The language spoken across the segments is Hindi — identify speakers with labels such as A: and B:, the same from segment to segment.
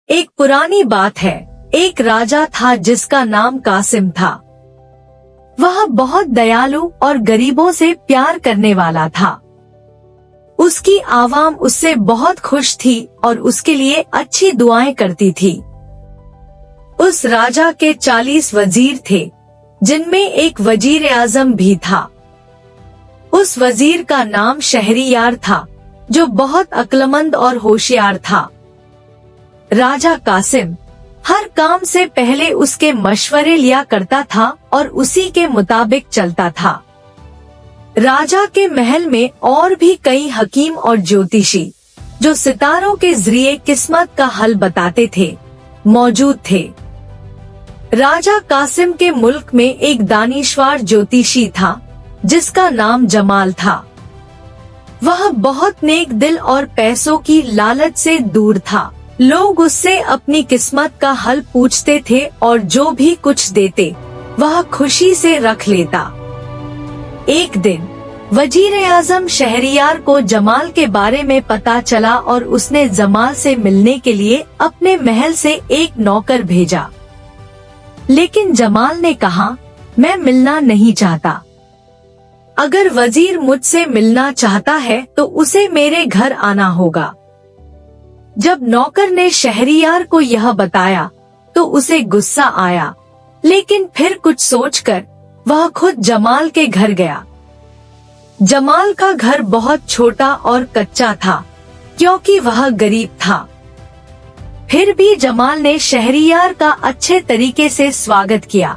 A: एक पुरानी बात है। एक राजा था जिसका नाम कासिम था। वह बहुत दयालु और गरीबों से प्यार करने वाला था। उसकी आवाम उससे बहुत खुश थी और उसके लिए अच्छी दुआएं करती थी। उस राजा के 40 वजीर थे, जिनमें एक वजीर आजम भी था। उस वजीर का नाम शहरियार था, जो बहुत अक्लमंद और होशियार था। राजा कासिम हर काम से पहले उसके मशवरे लिया करता था और उसी के मुताबिक चलता था। राजा के महल में और भी कई हकीम और ज्योतिषी, जो सितारों के जरिए किस्मत का हल बताते थे, मौजूद थे। राजा कासिम के मुल्क में एक दानिशवार ज्योतिषी था, जिसका नाम जमाल था। वह बहुत नेक दिल और पैसों की लालच से दूर था। लोग उससे अपनी किस्मत का हल पूछते थे और जो भी कुछ देते वह खुशी से रख लेता। एक दिन वजीर आजम शहरियार को जमाल के बारे में पता चला और उसने जमाल से मिलने के लिए अपने महल से एक नौकर भेजा। लेकिन जमाल ने कहा, मैं मिलना नहीं चाहता। अगर वजीर मुझसे मिलना चाहता है तो उसे मेरे घर आना होगा। जब नौकर ने शहरियार को यह बताया तो उसे गुस्सा आया, लेकिन फिर कुछ सोचकर वह खुद जमाल के घर गया। जमाल का घर बहुत छोटा और कच्चा था, क्योंकि वह गरीब था। फिर भी जमाल ने शहरियार का अच्छे तरीके से स्वागत किया,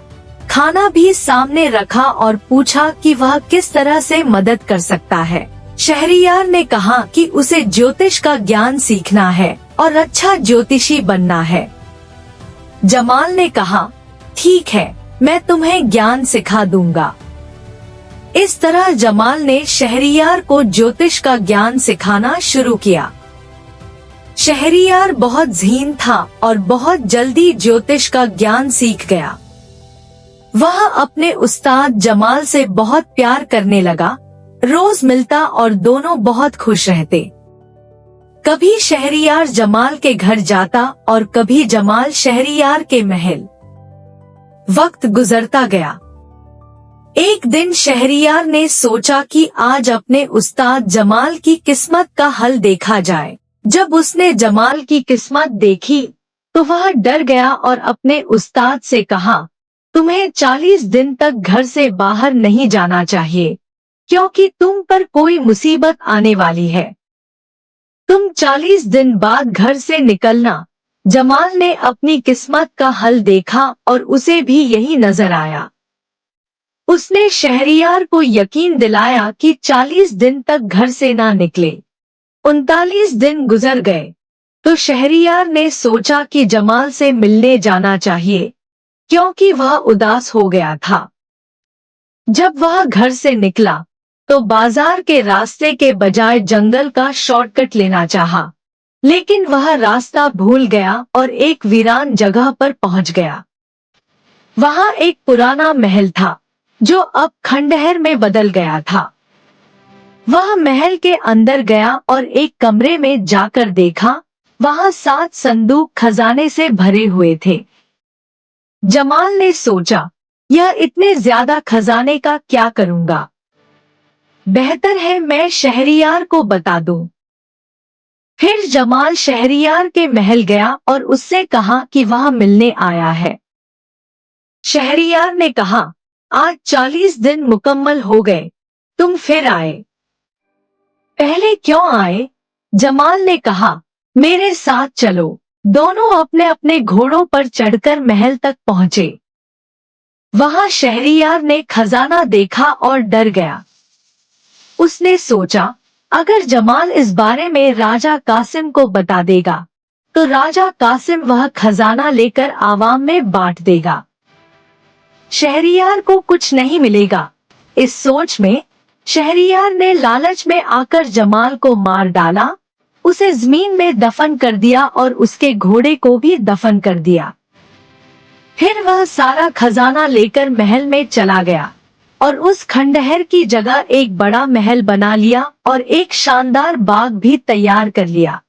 A: खाना भी सामने रखा और पूछा कि वह किस तरह से मदद कर सकता है। शहरियार ने कहा कि उसे ज्योतिष का ज्ञान सीखना है और अच्छा ज्योतिषी बनना है। जमाल ने कहा, ठीक है, मैं तुम्हें ज्ञान सिखा दूंगा। इस तरह जमाल ने शहरियार को ज्योतिष का ज्ञान सिखाना शुरू किया। शहरियार बहुत ज़हीन था और बहुत जल्दी ज्योतिष का ज्ञान सीख गया। वह अपने उस्ताद जमाल से बहुत प्यार करने लगा, रोज मिलता और दोनों बहुत खुश रहते। कभी शहरियार जमाल के घर जाता और कभी जमाल शहरियार के महल। वक्त गुजरता गया। एक दिन शहरियार ने सोचा कि आज अपने उस्ताद जमाल की किस्मत का हल देखा जाए। जब उसने जमाल की किस्मत देखी तो वह डर गया और अपने उस्ताद से कहा, तुम्हें 40 दिन तक घर से बाहर नहीं जाना चाहिए, क्योंकि तुम पर कोई मुसीबत आने वाली है। तुम 40 दिन बाद घर से निकलना। जमाल ने अपनी किस्मत का हल देखा और उसे भी यही नजर आया। उसने शहरियार को यकीन दिलाया कि 40 दिन तक घर से ना निकले। 39 दिन गुजर गए तो शहरियार ने सोचा कि जमाल से मिलने जाना चाहिए, क्योंकि वह उदास हो गया था। जब वह घर से निकला तो बाजार के रास्ते के बजाय जंगल का शॉर्टकट लेना चाहा, लेकिन वह रास्ता भूल गया और एक वीरान जगह पर पहुंच गया। वहां एक पुराना महल था, जो अब खंडहर में बदल गया था। वह महल के अंदर गया और एक कमरे में जाकर देखा, वहां 7 संदूक खजाने से भरे हुए थे। जमाल ने सोचा, यह इतने ज्यादा खजाने का क्या करूंगा, बेहतर है मैं शहरियार को बता दूं। फिर जमाल शहरियार के महल गया और उससे कहा कि वह मिलने आया है। शहरियार ने कहा, आज 40 दिन मुकम्मल हो गए, तुम फिर आए। पहले क्यों आए? जमाल ने कहा, मेरे साथ चलो। दोनों अपने अपने घोड़ों पर चढ़कर महल तक पहुंचे। वहां शहरियार ने खजाना देखा और डर गया। उसने सोचा, अगर जमाल इस बारे में राजा कासिम को बता देगा तो राजा कासिम वह खजाना लेकर आवाम में बांट देगा। शहरियार को कुछ नहीं मिलेगा। इस सोच में शहरियार ने लालच में आकर जमाल को मार डाला, उसे जमीन में दफन कर दिया और उसके घोड़े को भी दफन कर दिया। फिर वह सारा खजाना लेकर महल में चला गया और उस खंडहर की जगह एक बड़ा महल बना लिया और एक शानदार बाग भी तैयार कर लिया।